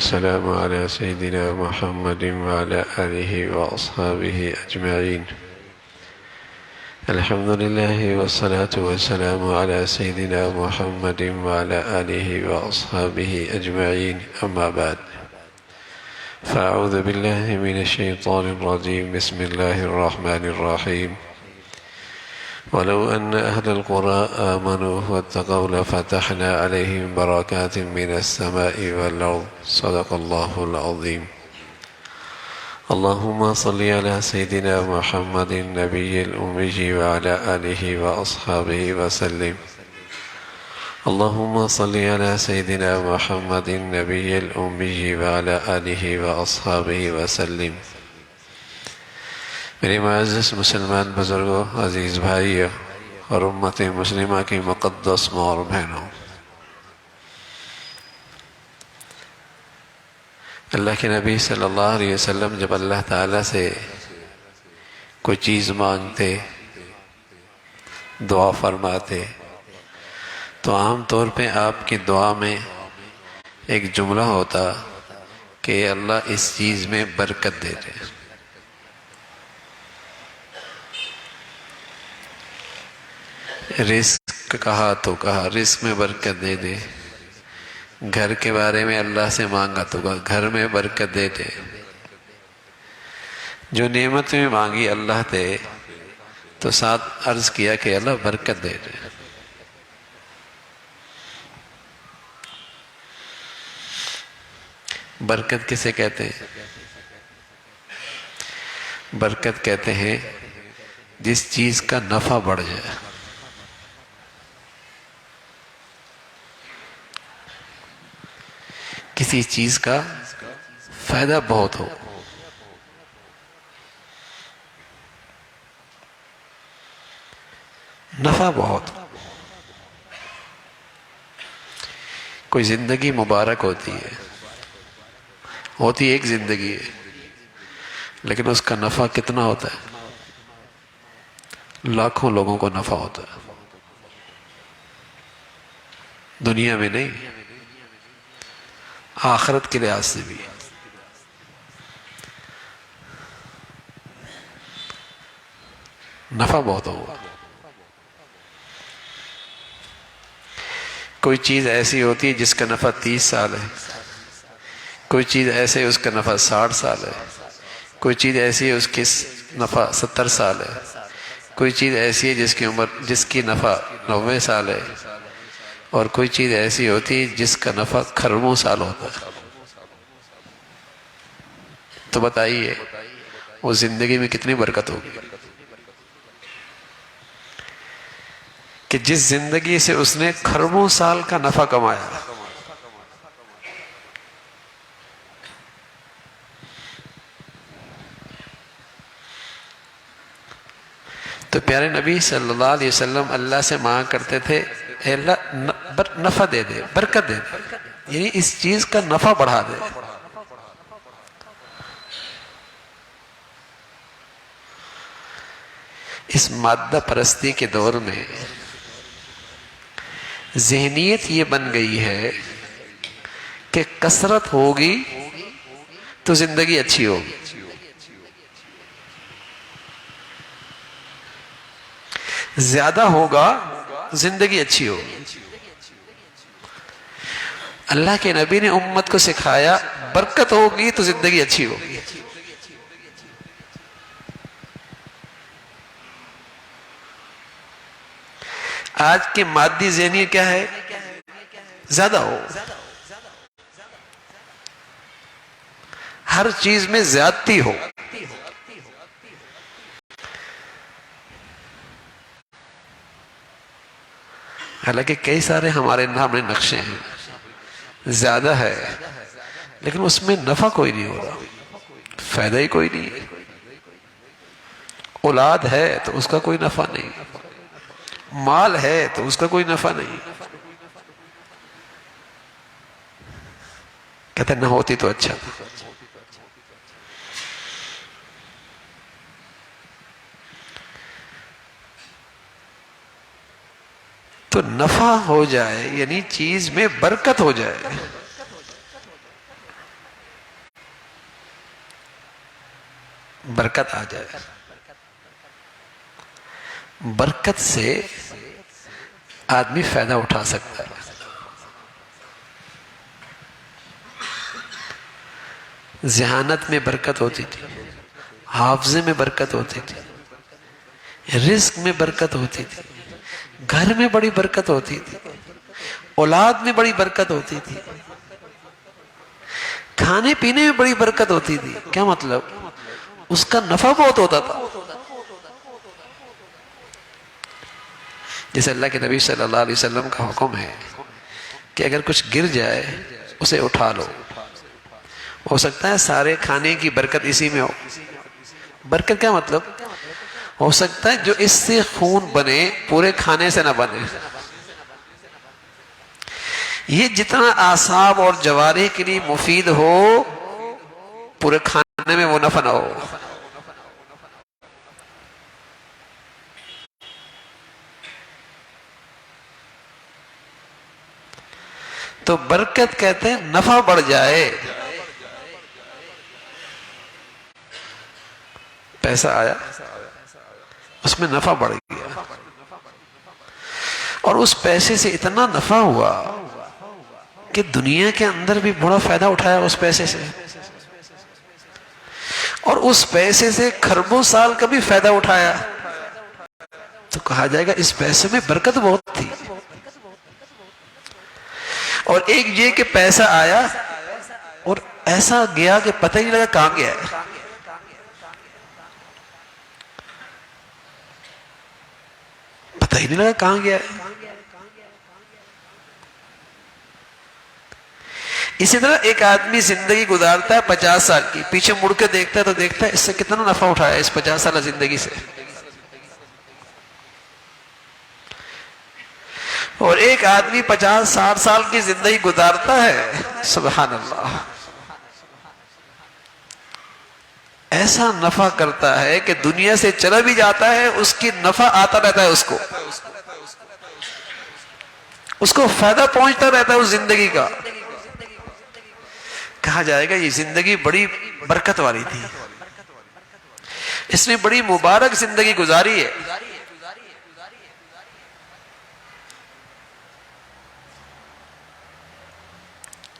والسلام على سيدنا محمد وعلى آله وأصحابه أجمعين. الحمد لله والصلاة والسلام على سيدنا محمد وعلى آله وأصحابه أجمعين. أما بعد، فأعوذ بالله من الشيطان الرجيم. بسم الله الرحمن الرحيم. ولو أن أهل القرى آمنوا واتقوا لفتحنا عليهم بركات من السماء والأرض. صدق الله العظيم. اللهم صل على سيدنا محمد النبي الأمي وعلى آله وأصحابه وسلم. اللهم صل على سيدنا محمد النبي الأمي وعلى آله وأصحابه وسلم. میرے معزز مسلمان بزرگوں، عزیز بھائیوں اور امت مسلمہ کی مقدس ماں اور بہنوں، اللہ کے نبی صلی اللہ علیہ وسلم جب اللہ تعالیٰ سے کوئی چیز مانگتے، دعا فرماتے، تو عام طور پہ آپ کی دعا میں ایک جملہ ہوتا کہ اللہ اس چیز میں برکت دے دے۔ رزق کہا تو کہا رزق میں برکت دے دے، گھر کے بارے میں اللہ سے مانگا تو کہا گھر میں برکت دے دے، جو نعمت میں مانگی اللہ دے، تو ساتھ عرض کیا کہ اللہ برکت دے دے۔ برکت کسے کہتے ہیں؟ برکت کہتے ہیں جس چیز کا نفع بڑھ جائے، کسی چیز کا فائدہ بہت ہو۔ نفع بہت ہو۔ کوئی زندگی مبارک ہوتی ہے، ایک زندگی ہے، لیکن اس کا نفع کتنا ہوتا ہے؟ لاکھوں لوگوں کو نفع ہوتا ہے، دنیا میں نہیں، آخرت کے لحاظ سے بھی۔ نفع بہت ہوگا۔ کوئی چیز ایسی ہوتی ہے جس کا نفع 30 سال ہے، کوئی چیز ایسے اس کا نفع 60 سال ہے، کوئی چیز ایسی ہے اس کی نفع 70 سال ہے، کوئی چیز ایسی ہے جس کی نفع 90 سال ہے، اور کوئی چیز ایسی ہوتی ہے جس کا نفع کھربوں سال ہوتا ہے۔ تو بتائیے وہ زندگی میں کتنی برکت ہوگی کہ جس زندگی سے اس نے کھربوں سال کا نفع کمایا۔ تو پیارے نبی صلی اللہ علیہ وسلم اللہ سے مانگ کرتے تھے، اے اللہ نفع دے دے، برکت دے دے، یعنی اس چیز کا نفع بڑھا دے۔ اس مادہ پرستی کے دور میں ذہنیت یہ بن گئی ہے کہ کثرت ہوگی تو زندگی اچھی ہوگی، زیادہ ہوگا زندگی اچھی ہوگی۔ اللہ کے نبی نے امت کو سکھایا برکت ہوگی تو زندگی اچھی ہوگی۔ آج کی مادی ذہنی کیا ہے؟ زیادہ ہو، ہر چیز میں زیادتی ہو۔ حالانکہ کئی سارے ہمارے سامنے نقشے ہیں، زیادہ ہے لیکن اس میں نفع کوئی نہیں ہو رہا، فائدہ ہی کوئی نہیں۔ اولاد ہے تو اس کا کوئی نفع نہیں، مال ہے تو اس کا کوئی نفع نہیں۔ کہتے نہ ہوتی تو اچھا تھا۔ تو نفع ہو جائے، یعنی چیز میں برکت ہو جائے، برکت آ جائے. برکت سے آدمی فائدہ اٹھا سکتا ہے. ذہانت میں برکت ہوتی تھی، حافظے میں برکت ہوتی تھی، رزق میں برکت ہوتی تھی، گھر میں بڑی برکت ہوتی تھی، اولاد میں بڑی برکت ہوتی تھی، کھانے پینے میں بڑی برکت ہوتی تھی. کیا مطلب؟ اس کا نفع بہت ہوتا تھا. جیسے اللہ کے نبی صلی اللہ علیہ وسلم کا حکم ہے کہ اگر کچھ گر جائے اسے اٹھا لو. ہو سکتا ہے سارے کھانے کی برکت اسی میں ہو. برکت کیا مطلب؟ ہو سکتا ہے جو اس سے خون بنے پورے کھانے سے نہ بنے. یہ جتنا اعصاب اور جوارح کے لیے مفید ہو پورے کھانے میں وہ نفع نہ ہو. تو برکت کہتے ہیں نفع بڑھ جائے. پیسہ آیا، اس میں نفع بڑھ گیا، اور اس پیسے سے اتنا نفع ہوا کہ دنیا کے اندر بھی بڑا فائدہ اٹھایا اس پیسے سے، اور اس پیسے سے کھربوں سال کا بھی فائدہ اٹھایا. تو کہا جائے گا اس پیسے میں برکت بہت تھی. اور ایک یہ کہ پیسہ آیا اور ایسا گیا کہ پتہ ہی نہیں لگا کہاں گیا ہے. پتہ ہی نہیں لگا کہاں گیا ہے. اسی طرح ایک آدمی زندگی گزارتا ہے 50 سال کی، پیچھے مڑ کے دیکھتا ہے تو دیکھتا ہے اس سے کتنا نفع اٹھایا اس 50 سالہ زندگی سے. اور ایک آدمی 50-60 سال کی زندگی گزارتا ہے، سبحان اللہ، ایسا نفع کرتا ہے کہ دنیا سے چلا بھی جاتا ہے اس کی نفع آتا رہتا ہے، اس کو فائدہ پہنچتا رہتا ہے اس زندگی کا. کہا جائے گا یہ زندگی بڑی برکت والی تھی، اس نے بڑی مبارک زندگی گزاری ہے.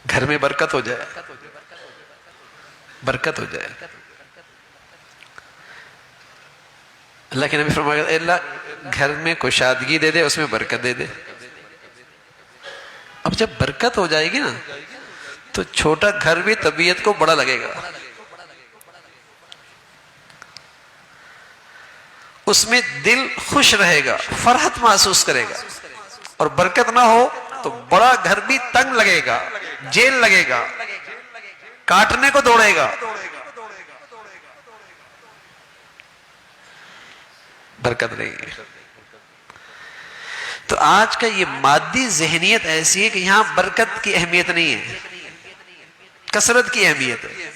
گھر میں برکت ہو جائے، برکت ہو جائے. اللہ کے نبی فرمایا اے اللہ گھر میں کشادگی دے دے، اس میں برکت دے دے. اب جب برکت ہو جائے گی نا تو چھوٹا گھر بھی طبیعت کو بڑا لگے گا، اس میں دل خوش رہے گا، فرحت محسوس کرے گا. اور برکت نہ ہو تو بڑا گھر بھی تنگ لگے گا، جیل لگے گا، کاٹنے کو دوڑے گا. برکت نہیں ہے. تو آج کا یہ مادی ذہنیت ایسی ہے کہ یہاں برکت کی اہمیت نہیں ہے، کثرت کی اہمیت ہے.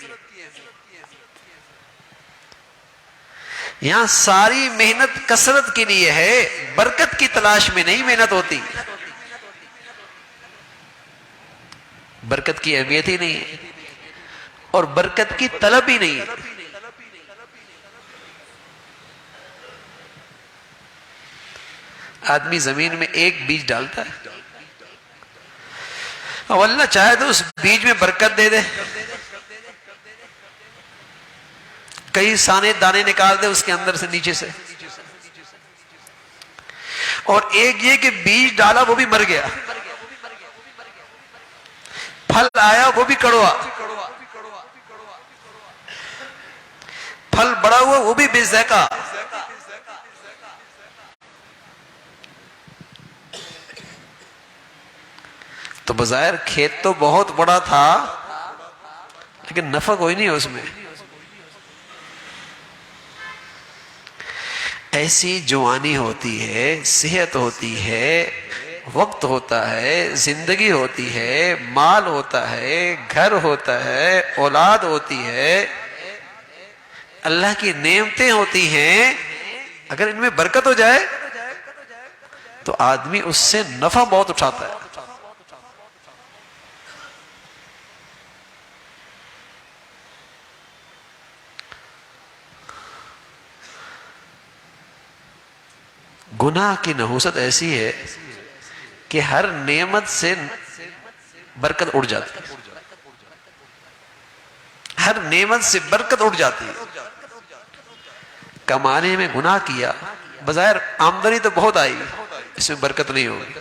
یہاں ساری محنت کثرت کے لیے ہے، برکت کی تلاش میں نہیں محنت ہوتی. برکت کی اہمیت ہی نہیں ہے اور برکت کی طلب ہی نہیں ہے. آدمی زمین میں ایک بیج ڈالتا ہے، اب اللہ چاہے تو اس بیج میں برکت دے دے، کئی سانے دانے نکال دے اس کے اندر سے نیچے سے. اور ایک یہ کہ بیج ڈالا وہ بھی مر گیا، پھل آیا وہ بھی کڑوا، پھل بڑا ہوا وہ بھی بے ذائقہ. تو بظاہر کھیت تو بہت بڑا تھا لیکن نفع کوئی نہیں ہے اس میں. ایسی جوانی ہوتی ہے، صحت ہوتی ہے، وقت ہوتا ہے، زندگی ہوتی ہے، مال ہوتا ہے، گھر ہوتا ہے، اولاد ہوتی ہے، اللہ کی نعمتیں ہوتی ہیں. اگر ان میں برکت ہو جائے تو آدمی اس سے نفع بہت اٹھاتا ہے. گناہ کی نحوست ایسی ہے کہ ہر نعمت سے برکت اڑ جاتی ہے، ہر نعمت سے برکت اڑ جاتی ہے۔ کمانے میں گناہ کیا، بظاہر آمدنی تو بہت آئی، اس میں برکت نہیں ہوگی۔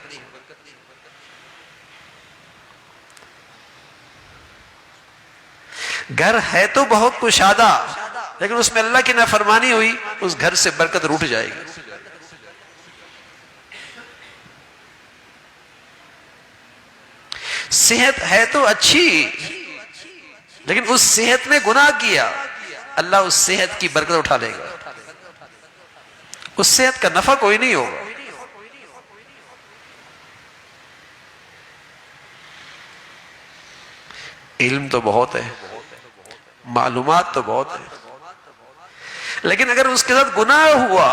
گھر ہے تو بہت کشادہ، لیکن اس میں اللہ کی نافرمانی ہوئی، اس گھر سے برکت روٹ جائے گی۔ صحت ہے تو اچھی، لیکن اس صحت میں گناہ کیا، اللہ اس صحت کی برکت اٹھا لے گا، اس صحت کا نفع کوئی نہیں ہوگا۔ علم تو بہت ہے، معلومات تو بہت ہے، لیکن اگر اس کے ساتھ گناہ ہوا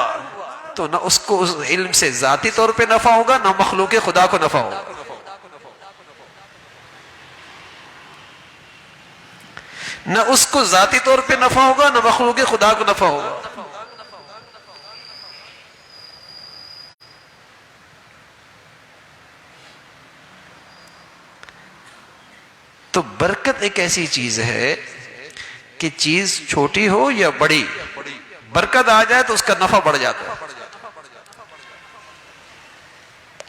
تو نہ اس کو اس علم سے ذاتی طور پہ نفع ہوگا، نہ مخلوق خدا کو نفع ہوگا۔ نہ اس کو ذاتی طور پہ نفع ہوگا، نہ مخلوق خدا کو نفع ہوگا۔ تو برکت ایک ایسی چیز ہے کہ چیز چھوٹی ہو یا بڑی، برکت آ جائے تو اس کا نفع بڑھ جاتا ہے،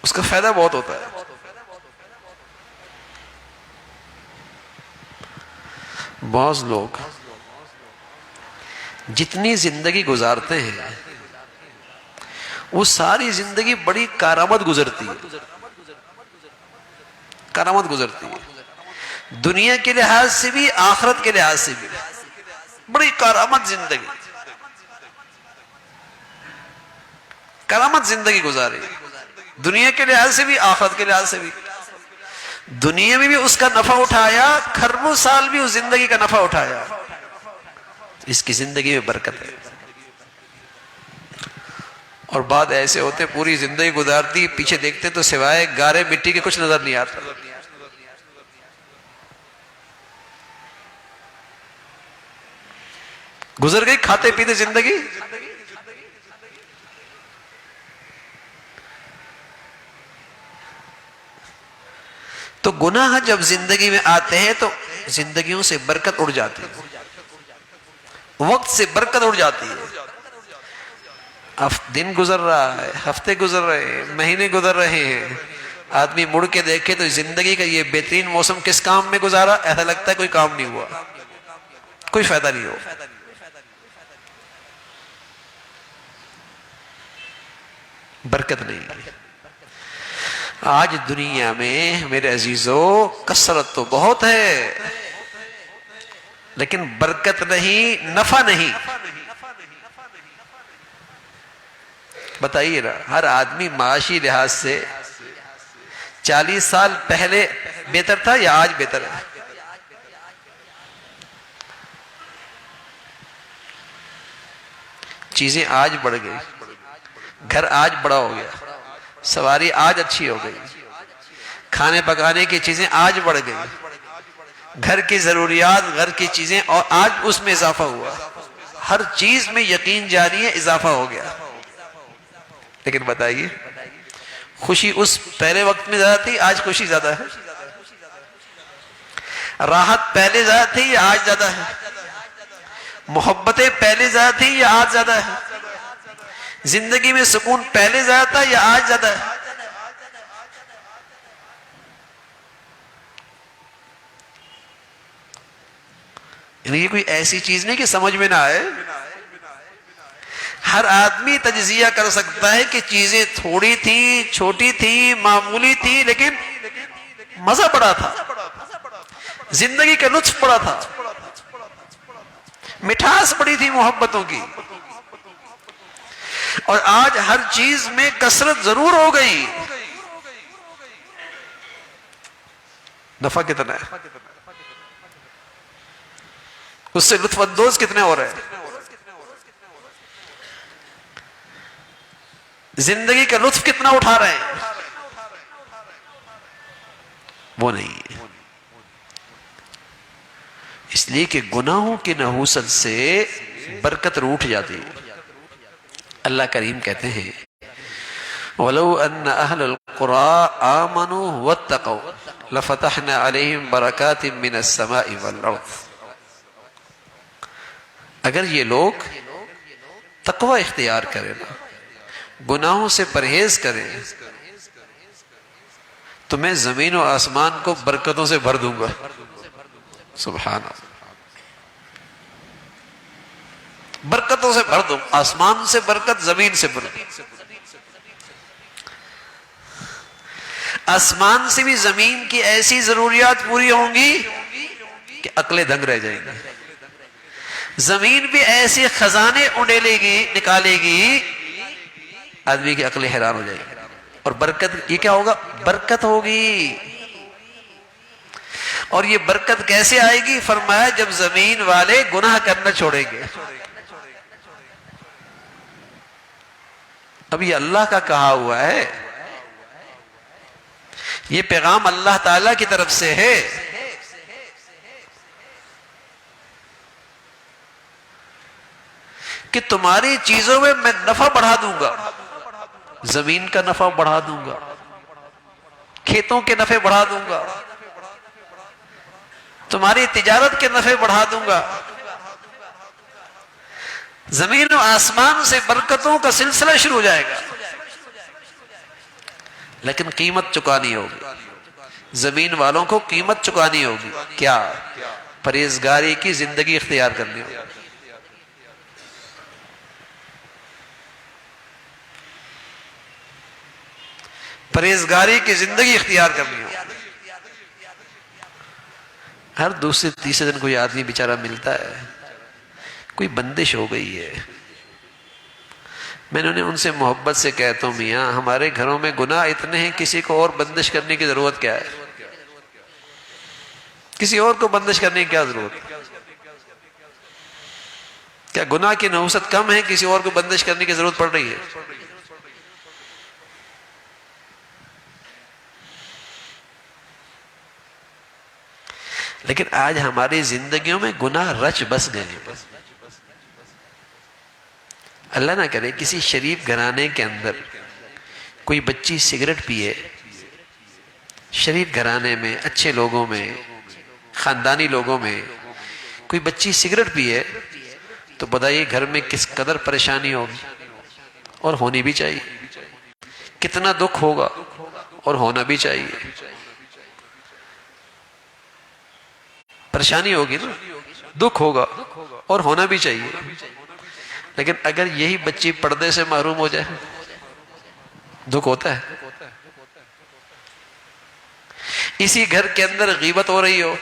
اس کا فائدہ بہت ہوتا ہے۔ بعض لوگ جتنی زندگی گزارتے ہیں وہ ساری زندگی بڑی کارآمد گزرتی ہے، کارآمد گزرتی ہے، دنیا کے لحاظ سے بھی آخرت کے لحاظ سے بھی بڑی کارآمد زندگی، کارآمد زندگی گزاری، دنیا کے لحاظ سے بھی آخرت کے لحاظ سے بھی۔ دنیا میں بھی اس کا نفع اٹھایا، کھربوں سال بھی اس زندگی کا نفع اٹھایا، اس کی زندگی میں برکت ہے۔ اور بعد ایسے ہوتے پوری زندگی گزارتی، پیچھے دیکھتے تو سوائے گارے مٹی کے کچھ نظر نہیں آتا۔ گزر گئی کھاتے پیتے زندگی۔ تو گناہ جب زندگی میں آتے ہیں تو زندگیوں سے برکت اڑ جاتی ہے، وقت سے برکت اڑ جاتی ہے۔ دن گزر رہا ہے، ہفتے گزر رہے ہیں، مہینے گزر رہے ہیں، آدمی مڑ کے دیکھے تو زندگی کا یہ بہترین موسم کس کام میں گزارا، ایسا لگتا ہے کوئی کام نہیں ہوا، کوئی فائدہ نہیں ہوا۔ برکت نہیں ہے۔ آج دنیا میں میرے عزیزو کثرت تو بہت ہے، لیکن برکت نہیں، نفع نہیں۔ بتائیے نا، ہر آدمی معاشی لحاظ سے 40 سال پہلے بہتر تھا یا آج بہتر ہے؟ چیزیں آج بڑھ گئی، گھر آج بڑا ہو گیا، سواری آج اچھی ہو گئی، کھانے پکانے کی چیزیں آج بڑھ گئی، گھر کی ضروریات، گھر کی چیزیں اور آج اس میں اضافہ ہوا، ہر چیز میں یقین جاری ہے، اضافہ ہو گیا۔ لیکن بتائیے، خوشی اس پہلے وقت میں زیادہ تھی، آج خوشی زیادہ ہے؟ راحت پہلے زیادہ تھی یا آج زیادہ ہے؟ محبتیں پہلے زیادہ تھی یا آج زیادہ ہے؟ زندگی میں سکون پہلے زیادہ تھا یا آج زیادہ ہے؟ یعنی یہ کوئی ایسی چیز نہیں کہ سمجھ میں نہ آئے، ہر آدمی تجزیہ کر سکتا ہے کہ چیزیں تھوڑی تھی، چھوٹی تھی، معمولی تھی، لیکن مزہ بڑا تھا، زندگی کا لطف بڑا تھا، مٹھاس بڑی تھی محبتوں کی۔ اور آج ہر چیز میں کثرت ضرور ہو گئی، نفع کتنا ہے، اس سے لطف اندوز کتنے ہو رہے ہیں، زندگی کا لطف کتنا اٹھا رہے ہیں، وہ نہیں ہے۔ اس لیے کہ گناہوں کی نحوست سے برکت روٹھ جاتی ہے۔ اللہ کریم کہتے ہیں وَلَوْ أَنَّ أَهْلَ الْقُرَىٰ آمَنُوا وَاتَّقَوْا لَفَتَحْنَا عَلَيْهِمْ بَرَكَاتٍ مِّنَ السَّمَاءِ وَالْأَرْضِ۔ اگر یہ لوگ تقوی اختیار کریں نا، گناہوں سے پرہیز کریں، تو میں زمین و آسمان کو برکتوں سے بھر دوں گا۔ سبحان اللہ، برکتوں سے بھر دوں، آسمان سے برکت، زمین سے برکت۔ آسمان سے بھی زمین کی ایسی ضروریات پوری ہوں گی کہ عقلیں دنگ رہ جائیں گی، زمین بھی ایسے خزانے اونڈیلے گی، نکالے گی، آدمی کی عقلیں حیران ہو جائیں گی۔ اور برکت، یہ کیا ہوگا؟ برکت ہوگی۔ اور یہ برکت کیسے آئے گی؟ فرمایا جب زمین والے گناہ کرنا چھوڑیں گے۔ اب یہ اللہ کا کہا ہوا ہے، یہ پیغام اللہ تعالیٰ کی طرف سے ہے۔ کہ تمہاری چیزوں میں میں نفع بڑھا دوں گا، زمین کا نفع بڑھا دوں گا، کھیتوں کے نفع بڑھا دوں گا، تمہاری تجارت کے نفع بڑھا دوں گا، زمین و آسمان سے برکتوں کا سلسلہ شروع ہو جائے گا، لیکن قیمت چکانی ہوگی، زمین والوں کو قیمت چکانی ہوگی۔ کیا؟ پرہیزگاری کی زندگی اختیار کرنی ہوگی۔ پرہیزگاری کی زندگی اختیار کرنی ہوگی۔ ہر دوسرے تیسرے دن کوئی آدمی بیچارہ ملتا ہے، کوئی بندش ہو گئی ہے، میں نے ان سے محبت سے کہتا ہوں میاں ہمارے گھروں میں گناہ اتنے ہیں، کسی کو اور بندش کرنے کی ضرورت کیا ہے؟ کسی اور کو بندش کرنے کی کیا ضرورت ہے؟ کیا گناہ کی نحوست کم ہے، کسی اور کو بندش کرنے کی ضرورت پڑ رہی ہے؟ لیکن آج ہماری زندگیوں میں گناہ رچ بس گئے ہیں۔ اللہ نہ کرے کسی شریف گھرانے کے اندر کوئی بچی سگریٹ پیے، شریف گھرانے میں، اچھے لوگوں میں، خاندانی لوگوں میں کوئی بچی سگریٹ پیے تو بتائیے گھر میں کس قدر پریشانی ہوگی، اور ہونی بھی چاہیے، کتنا دکھ ہوگا، اور ہونا بھی چاہیے۔ پریشانی ہوگی نا، دکھ ہوگا، اور ہونا بھی چاہیے۔ لیکن اگر یہی بچی پردے سے محروم ہو جائے، دکھ ہوتا ہے؟ اسی گھر کے اندر غیبت ہو رہی ہو،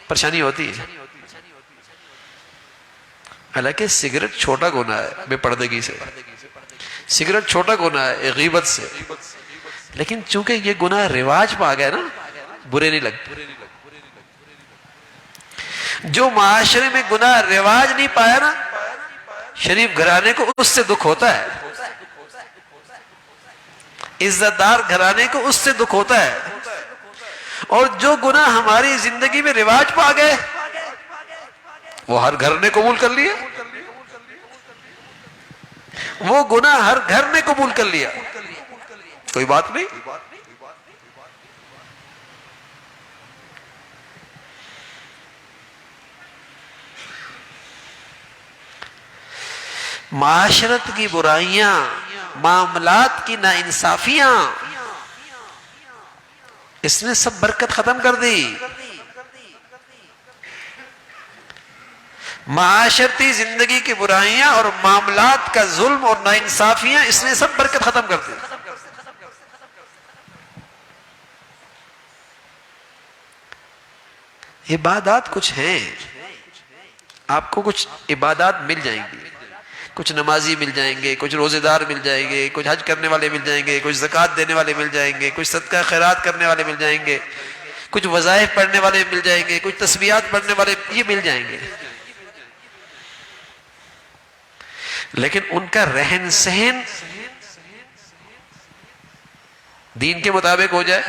پریشانی ہوتی ہے۔ حالانکہ سگریٹ چھوٹا گناہ ہے بے پردگی سے، سگریٹ چھوٹا گناہ ہے غیبت سے، لیکن چونکہ یہ گناہ رواج پا گیا نا، برے نہیں لگتے۔ جو معاشرے میں گناہ رواج نہیں پایا نا، شریف گھرانے کو اس سے دکھ ہوتا ہے، عزت دار گھرانے کو اس سے دکھ ہوتا ہے۔ اور جو گناہ ہماری زندگی میں رواج پا گئے وہ ہر گھر نے قبول کر لیا، وہ گناہ ہر گھر نے قبول کر لیا، کوئی بات نہیں۔ معاشرت کی برائیاں، معاملات کی ناانصافیاں، اس نے سب برکت ختم کر دی۔ معاشرتی زندگی کی برائیاں اور معاملات کا ظلم اور ناانصافیاں، اس نے سب برکت ختم کر دی۔ عبادات کچھ ہیں، آپ کو کچھ عبادات مل جائیں گی، کچھ نمازی مل جائیں گے، کچھ روزے دار مل جائیں گے، کچھ حج کرنے والے مل جائیں گے، کچھ زکوٰۃ دینے والے مل جائیں گے، کچھ صدقہ خیرات کرنے والے مل جائیں گے، کچھ وظائف پڑھنے والے مل جائیں گے، کچھ تسبیحات پڑھنے والے، یہ مل جائیں گے۔ لیکن ان کا رہن سہن دین کے مطابق ہو جائے،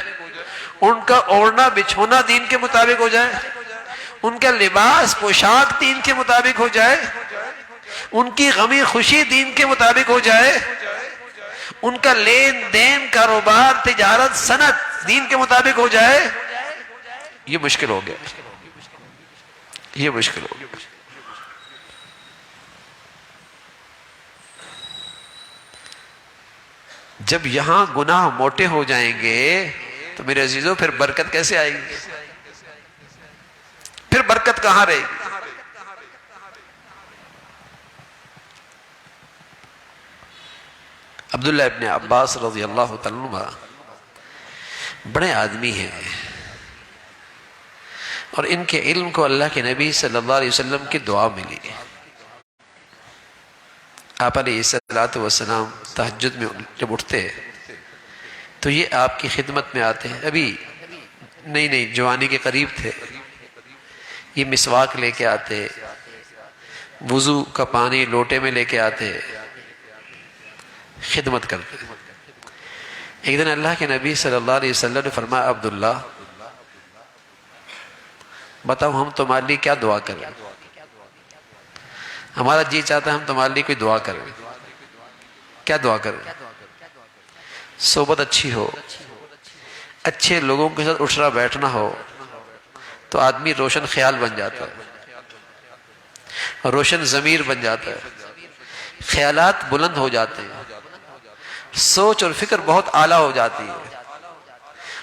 ان کا اوڑھنا بچھونا دین کے مطابق ہو جائے، ان کا لباس پوشاک دین کے مطابق ہو جائے، ان کی غمی خوشی دین کے مطابق ہو جائے، ان کا لین دین کاروبار تجارت صنعت دین کے مطابق ہو جائے، یہ مشکل ہو گیا، یہ مشکل ہو گیا۔ جب یہاں گناہ موٹے ہو جائیں گے تو میرے عزیزوں پھر برکت کیسے آئے گی؟ پھر برکت کہاں رہے گی؟ عبداللہ ابن عباس رضی اللہ تعالیٰ عنہ بڑے آدمی ہیں، اور ان کے علم کو اللہ کے نبی صلی اللہ علیہ وسلم کی دعا ملی۔ آپ علیہ السلام تہجد میں جب اٹھتے تو یہ آپ کی خدمت میں آتے ہیں، ابھی نئی جوانی کے قریب تھے، یہ مسواک لے کے آتے، وضو کا پانی لوٹے میں لے کے آتے، خدمت کرتے۔ ایک دن اللہ کے نبی صلی اللہ علیہ وسلم نے فرمایا عبداللہ بتاؤ ہم تمہارے لیے کیا دعا کریں؟ ہمارا جی چاہتا ہے ہم تمہارے لیے کوئی دعا کریں، کیا دعا کریں؟ صحبت اچھی ہو، اچھے لوگوں کے ساتھ اٹھنا بیٹھنا ہو تو آدمی روشن خیال بن جاتا ہے، روشن ضمیر بن جاتا ہے، خیالات بلند ہو جاتے ہیں، سوچ اور فکر بہت اعلیٰ ہو جاتی ہے۔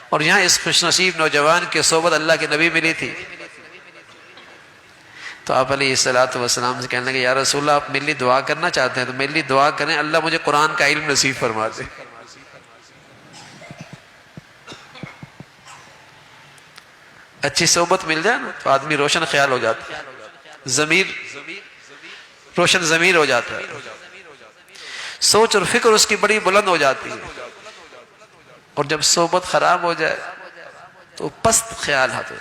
اور یہاں اس خوش نصیب نوجوان کی صحبت اللہ کے نبی ملی تھی، تو آپ علیہ السلام سے کہنے لگے یا رسول اللہ آپ میرے لیے دعا کرنا چاہتے ہیں تو میرے لیے دعا کریں اللہ مجھے قرآن کا علم نصیب فرما دے۔ اچھی صحبت مل جائے نا تو آدمی روشن خیال ہو جاتا ہے، ضمیر روشن ضمیر ہو جاتا ہے، سوچ اور فکر اس کی بڑی بلند ہو جاتی ہے۔ اور جب صحبت خراب ہو جائے تو پست خیال آتے،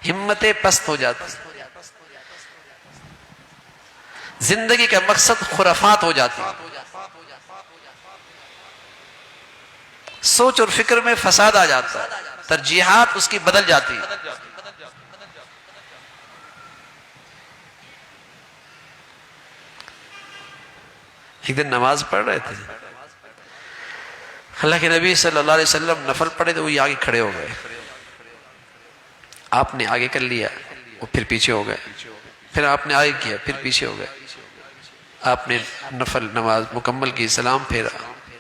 ہمتیں پست ہو جاتی، زندگی کا مقصد خرافات ہو جاتی، سوچ اور فکر میں فساد آ جاتا ہے، ترجیحات اس کی بدل جاتی۔ ایک دن نماز پڑھ رہے تھے، اللہ کے نبی صلی اللہ علیہ وسلم نفل پڑھے تو وہ آگے کھڑے ہو گئے، آپ نے آگے کر لیا وہ پھر پیچھے ہو گئے، پھر آپ نے آگے کیا پھر پیچھے ہو گئے، آپ نے نفل نماز مکمل کی، سلام پھیرا،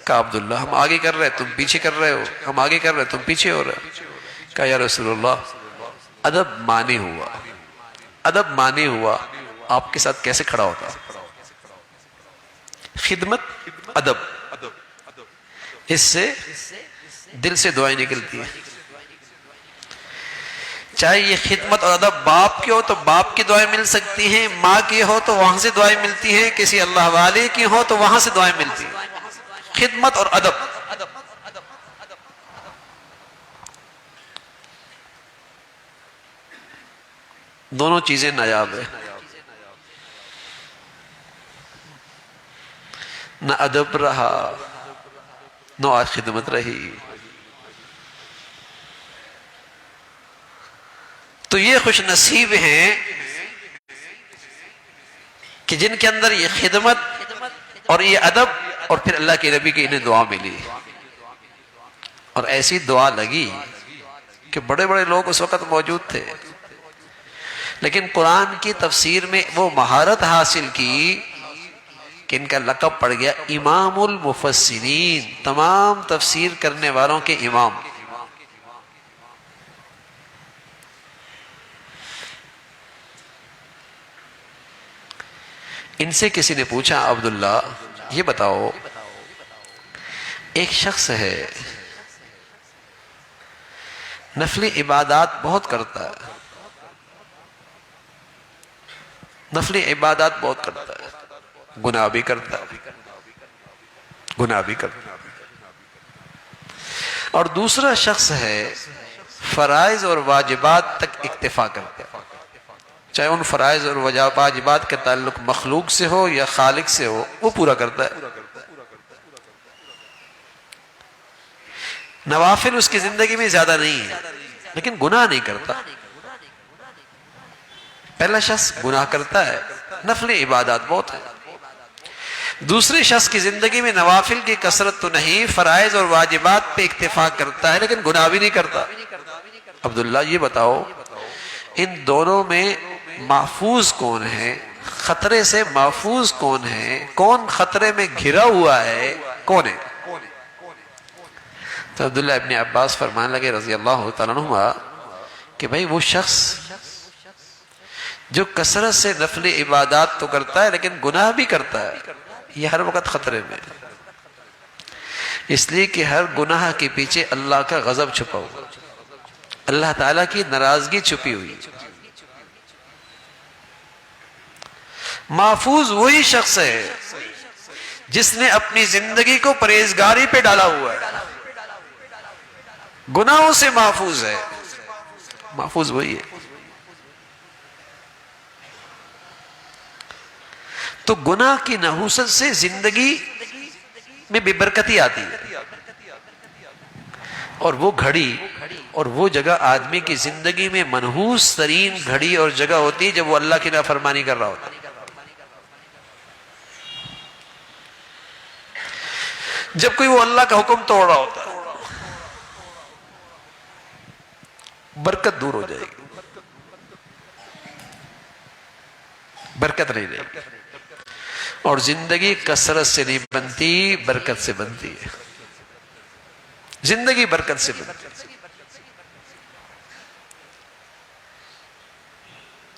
کہا عبداللہ ہم آگے کر رہے تم پیچھے کر رہے ہو، ہم آگے کر رہے تم پیچھے ہو رہے ہو۔ کہا یا رسول اللہ ادب مانی ہوا، ادب مانی ہوا آپ کے ساتھ کیسے کھڑا ہوتا؟ خدمت ادب، اس سے دل سے دعائیں نکلتی ہیں، چاہے یہ خدمت اور ادب باپ کی ہو تو باپ کی دعائیں مل سکتی ہیں، ماں کی ہو تو وہاں سے دعائیں ملتی ہیں، کسی اللہ والے کی ہو تو وہاں سے دعائیں ملتی ہیں، خدمت اور ادب۔ دونوں چیزیں نایاب ہیں، نہ ادب رہا نہ خدمت رہی۔ تو یہ خوش نصیب ہیں کہ جن کے اندر یہ خدمت اور یہ ادب اور پھر اللہ کے نبی کی انہیں دعا ملی، اور ایسی دعا لگی کہ بڑے بڑے لوگ اس وقت موجود تھے، لیکن قرآن کی تفسیر میں وہ مہارت حاصل کی کہ ان کا لقب پڑ گیا امام المفسرین، تمام تفسیر کرنے والوں کے امام۔ ان سے کسی نے پوچھا عبداللہ یہ بتاؤ ایک شخص ہے نفلی عبادات بہت کرتا ہے، نفلی عبادات بہت کرتا ہے، گناہ بھی کرتا ہے، گناہ بھی کرتا ہے، اور دوسرا شخص ہے فرائض اور واجبات تک اکتفا کرتا ہے، چاہے ان فرائض اور واجبات کے تعلق مخلوق سے ہو یا خالق سے ہو وہ پورا کرتا ہے، نوافل اس کی زندگی میں زیادہ نہیں ہے لیکن گناہ نہیں کرتا۔ پہلا شخص گناہ کرتا ہے، نفل عبادات بہت ہے، دوسرے شخص کی زندگی میں نوافل کی کثرت تو نہیں، فرائض اور واجبات پہ اکتفا کرتا ہے لیکن گناہ بھی نہیں کرتا۔ عبداللہ یہ بتاؤ ان دونوں میں محفوظ کون ہے؟ خطرے سے محفوظ کون ہے؟ کون خطرے میں گھرا ہوا ہے؟ کون ہے؟ تو عبداللہ ابن عباس فرمانے لگے رضی اللہ تعالیٰ عنہما کہ بھائی وہ شخص جو کثرت سے نفل عبادات تو کرتا ہے لیکن گناہ بھی کرتا ہے، یہ ہر وقت خطرے میں، اس لیے کہ ہر گناہ کے پیچھے اللہ کا غضب چھپا ہوا، اللہ تعالیٰ کی ناراضگی چھپی ہوئی۔ محفوظ وہی شخص ہے جس نے اپنی زندگی کو پرہیزگاری پہ ڈالا ہوا ہے، گناہوں سے محفوظ ہے، محفوظ وہی ہے۔ تو گناہ کی نحوست سے زندگی میں بے برکتی آتی ہے، اور وہ گھڑی اور وہ جگہ آدمی کی زندگی میں منحوس ترین گھڑی اور جگہ ہوتی ہے جب وہ اللہ کی نافرمانی کر رہا ہوتا ہے، جب کوئی وہ اللہ کا حکم توڑ رہا ہوتا ہے، برکت دور ہو جائے گی، برکت نہیں رہے گی، اور زندگی کثرت سے نہیں بنتی، برکت سے بنتی ہے، زندگی برکت سے بنتی ہے۔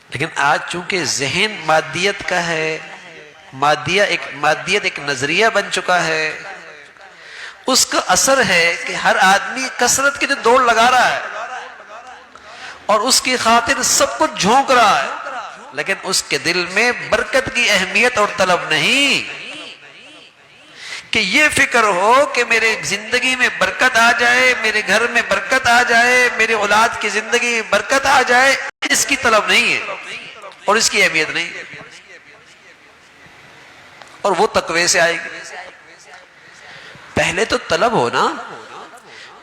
لیکن آج چونکہ ذہن مادیت کا ہے، مادیت ایک نظریہ بن چکا ہے، اس کا اثر ہے کہ ہر آدمی کثرت کی جو دوڑ لگا رہا ہے اور اس کی خاطر سب کچھ جھونک رہا ہے، لیکن اس کے دل میں برکت کی اہمیت اور طلب نہیں، کہ یہ فکر ہو کہ میرے زندگی میں برکت آ جائے، میرے گھر میں برکت آ جائے، میرے اولاد کی زندگی میں برکت آ جائے، اس کی طلب نہیں ہے اور اس کی اہمیت نہیں ہے، اور وہ تقوی سے آئے گی۔ پہلے تو طلب ہو نا،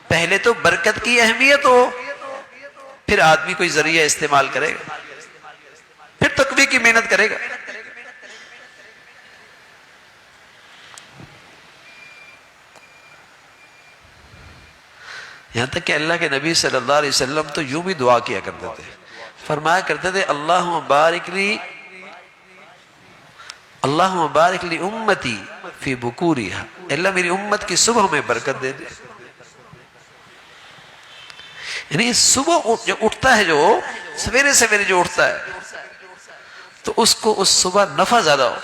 پہلے تو برکت کی اہمیت ہو، پھر آدمی کوئی ذریعہ استعمال کرے گا، پھر تقوی کی محنت کرے گا۔ یہاں تک کہ اللہ کے نبی صلی اللہ علیہ وسلم تو یوں بھی دعا کیا کرتے تھے، فرمایا کرتے تھے اللہم بارک لی امتی فی بکوریہا، اللہ میری امت کی صبح میں برکت دے دے۔ یعنی صبح جو اٹھتا ہے، جو سویرے سویرے جو اٹھتا ہے، تو اس کو اس صبح نفع زیادہ ہو،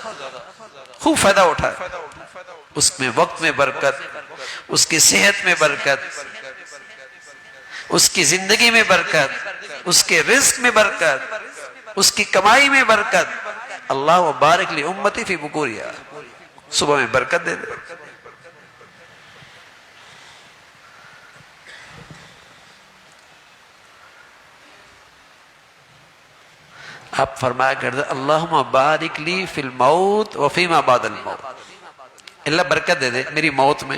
خوب فائدہ اٹھائے، اس میں وقت میں برکت، اس کی صحت میں برکت، اس کی زندگی میں برکت، اس کے رزق میں برکت، اس کی کمائی میں برکت۔ اللہ بارک لی امتی فی بکوریہا، صبح میں برکت دے دے۔ آپ فرمایا کرتے اللہم بارک لی فی الموت و فیما بعد الموت، اللہ برکت دے دے میری موت میں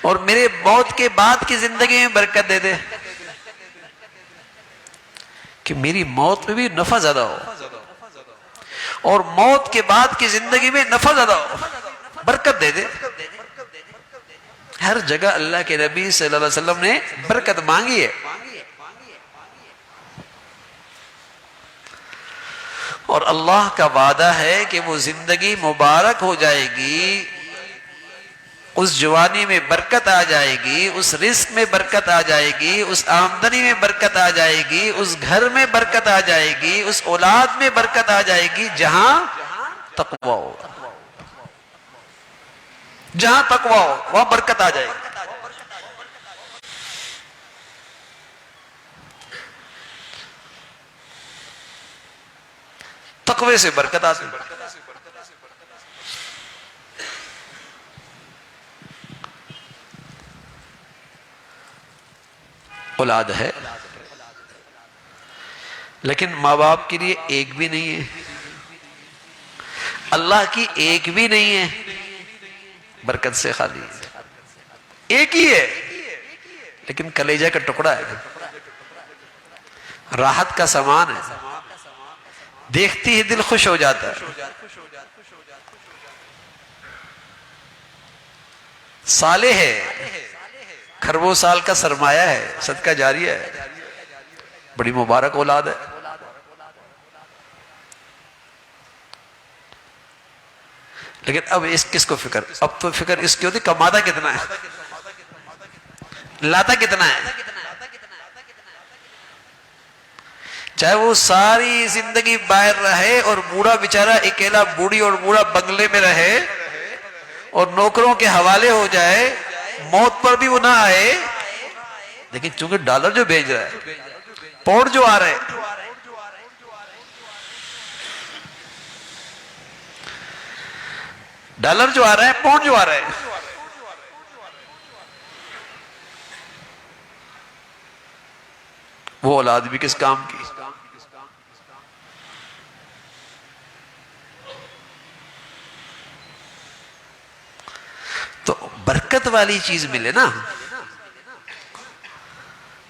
اور میرے موت کے بعد کی زندگی میں برکت دے دے، کہ میری موت میں بھی نفع زیادہ ہو اور موت کے بعد کی زندگی میں نفع زیادہ ہو، برکت دے دے۔ ہر جگہ اللہ کے نبی صلی اللہ علیہ وسلم نے برکت مانگی ہے، اور اللہ کا وعدہ ہے کہ وہ زندگی مبارک ہو جائے گی، اس جوانی میں برکت آ جائے گی، اس رزق میں برکت آ جائے گی، اس آمدنی میں برکت آ جائے گی، اس گھر میں برکت آ جائے گی، اس اولاد میں برکت آ جائے گی، جہاں تقوی ہو، جہاں تقوی ہو وہاں برکت آ جائے گی۔ تقوی سے برکت آتی ہے۔ اولاد ہے لیکن ماں باپ کے لیے ایک بھی نہیں ہے، اللہ کی ایک بھی نہیں ہے، برکت سے خالی ہے، ایک ہی ہے لیکن کلیجہ کا ٹکڑا ہے، راحت کا سامان ہے، دیکھتی ہی دل خوش ہو جاتا ہے، صالح ہے، کھربوں سال کا سرمایہ ہے، صدقہ جاریہ ہے، بڑی مبارک اولاد ہے. لیکن اب اس کس کو فکر؟ اب تو فکر اس کی ہوتی کماتا کتنا ہے، لاتا کتنا ہے. چاہے وہ ساری زندگی باہر رہے اور بوڑھا بیچارہ اکیلا بوڑھی اور بوڑھا بنگلے میں رہے اور نوکروں کے حوالے ہو جائے، موت پر بھی وہ نہ آئے، لیکن چونکہ ڈالر جو بھیج رہا ہے، پاؤنڈ جو آ رہا ہے، ڈالر جو آ رہا ہے، پاؤنڈ جو آ رہا ہے، وہ اولاد بھی کس کام کی؟ تو برکت والی چیز ملے نا،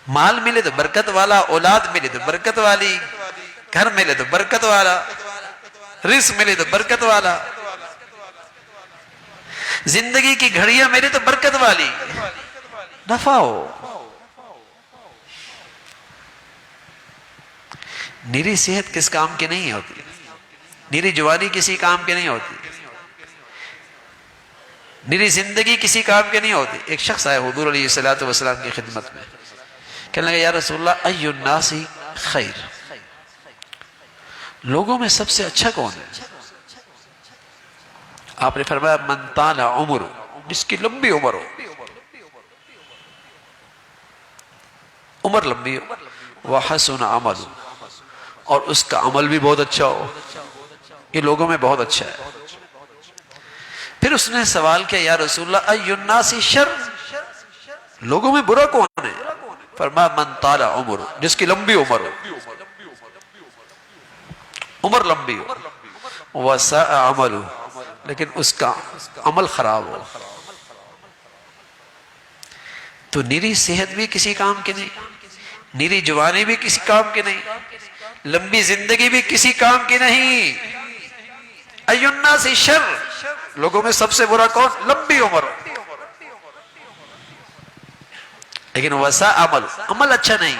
مال ملے تو برکت والا، اولاد ملے تو برکت والی، گھر ملے تو برکت والا، رزق ملے تو برکت والا، زندگی کی گھڑیاں ملے تو برکت والی، نفع ہو. نیری صحت کس کام کی نہیں ہوتی، نیری جوانی کسی کام کی نہیں ہوتی، نیری زندگی کسی کام کی نہیں ہوتی. ایک شخص آئے حضور علیہ السلام کی خدمت میں، کہنے لگا یا رسول اللہ ای الناس خیر، لوگوں میں سب سے اچھا کون ہے؟ آپ نے فرمایا من طال عمر، جس کی لمبی عمر ہو، عمر لمبی ہو، وحسن عمل، اور اس کا عمل بھی بہت اچھا ہو، یہ لوگوں میں بہت اچھا ہے. پھر اس نے سوال کیا یا رسول اللہ ای الناس شر، لوگوں میں برا کون ہے؟ فرمایا من طال عمر، جس کی لمبی عمر ہو، عمر لمبی ہو، وساء عمل، لیکن اس کا عمل خراب ہو. تو نیری صحت بھی کسی کام کی نہیں، نیری جوانی بھی کسی کام کی نہیں، لمبی زندگی بھی کسی کام کی نہیں. ای الناس شر، لوگوں میں سب سے برا کون؟ لمبی عمر، لیکن وساء عمل، عمل اچھا نہیں.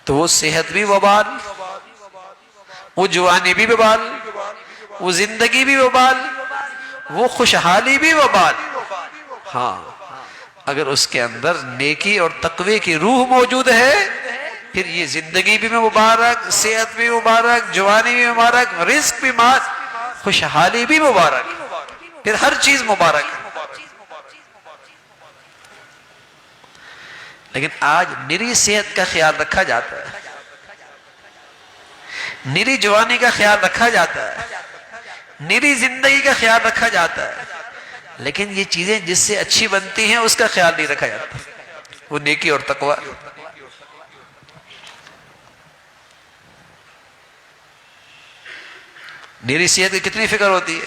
تو وہ صحت بھی وبال، وہ جوانی بھی وبال، وہ زندگی بھی وبال، وہ خوشحالی بھی وبال. ہاں اگر اس کے اندر نیکی اور تقوی کی روح موجود ہے، پھر یہ زندگی بھی مبارک، صحت بھی مبارک، جوانی بھی مبارک، رزق بھی مبارک، خوشحالی بھی مبارک، پھر ہر چیز مبارک ہے. لیکن آج نری صحت کا خیال رکھا جاتا ہے، نری جوانی کا خیال رکھا جاتا ہے، نری زندگی کا خیال رکھا جاتا ہے، لیکن یہ چیزیں جس سے اچھی بنتی ہیں اس کا خیال نہیں رکھا جاتا، وہ نیکی اور تقوی. نیری صحت کی کتنی فکر ہوتی ہے،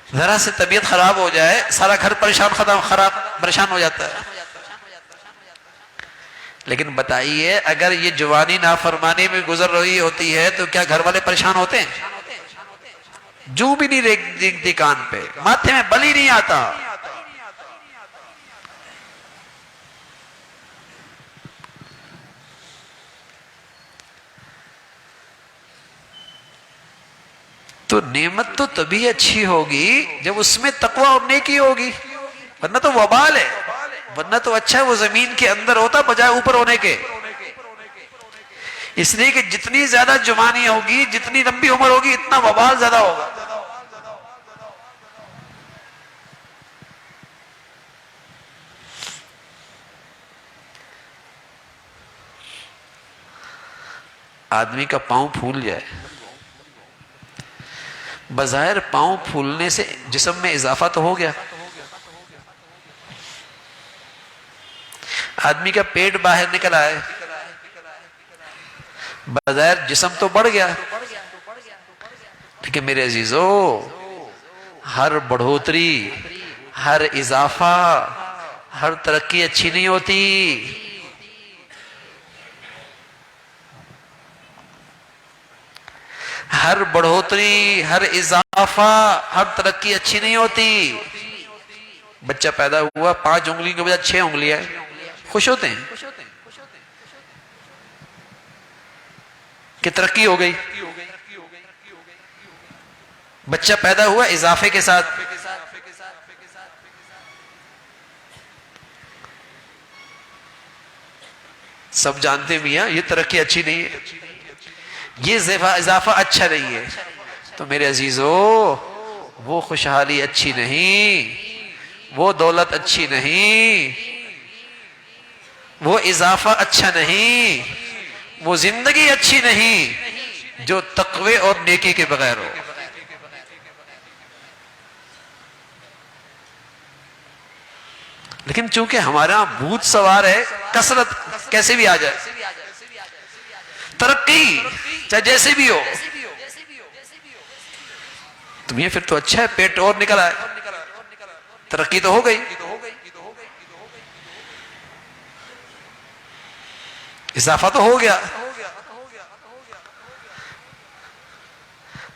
ذرا سے طبیعت خراب ہو جائے سارا گھر پریشان ہو جاتا ہے. لیکن بتائیے اگر یہ جوانی نافرمانی میں گزر رہی ہوتی ہے تو کیا گھر والے پریشان ہوتے ہیں؟ جو بھی نہیں ریگتی کان پہ، ماتھے میں بلی نہیں آتا. تو نعمت تو تبھی اچھی ہوگی جب اس میں تقوی اور نیکی ہوگی، ورنہ تو وبال ہے، ورنہ تو اچھا ہے وہ زمین کے اندر ہوتا بجائے اوپر ہونے کے. اس لیے کہ جتنی زیادہ جوانی ہوگی، جتنی لمبی عمر ہوگی، اتنا وبال زیادہ ہوگا. آدمی کا پاؤں پھول جائے، بظاہر پاؤں پھولنے سے جسم میں اضافہ تو ہو گیا، آدمی کا پیٹ باہر نکل آئے، بظاہر جسم تو بڑھ گیا، لیکن میرے عزیزو ہر بڑھوتری، ہر اضافہ، ہر ترقی اچھی نہیں ہوتی. ہر بڑھوتری، ہر اضافہ، ہر ترقی اچھی نہیں ہوتی۔ بچہ پیدا ہوا 5 انگلی کے بجائے 6 انگلیاں، خوش ہوتے ہیں کہ ترقی ہو گئی۔ بچہ پیدا ہوا اضافے کے ساتھ، سب جانتے بھی ہیں یہ ترقی اچھی نہیں ہے، یہ اضافہ اچھا نہیں ہے۔ تو میرے عزیزو، وہ خوشحالی اچھی نہیں، وہ دولت اچھی نہیں، وہ اضافہ اچھا نہیں، وہ زندگی اچھی نہیں جو تقوی اور نیکی کے بغیر ہو۔ لیکن چونکہ ہمارا بھوت سوار ہے، کثرت کیسے بھی آ جائے، ترقی چاہے جیسے بھی ہو، تمہیں پھر تو اچھا ہے، پیٹ اور نکل آئے، ترقی تو ہو گئی، اضافہ تو ہو گیا۔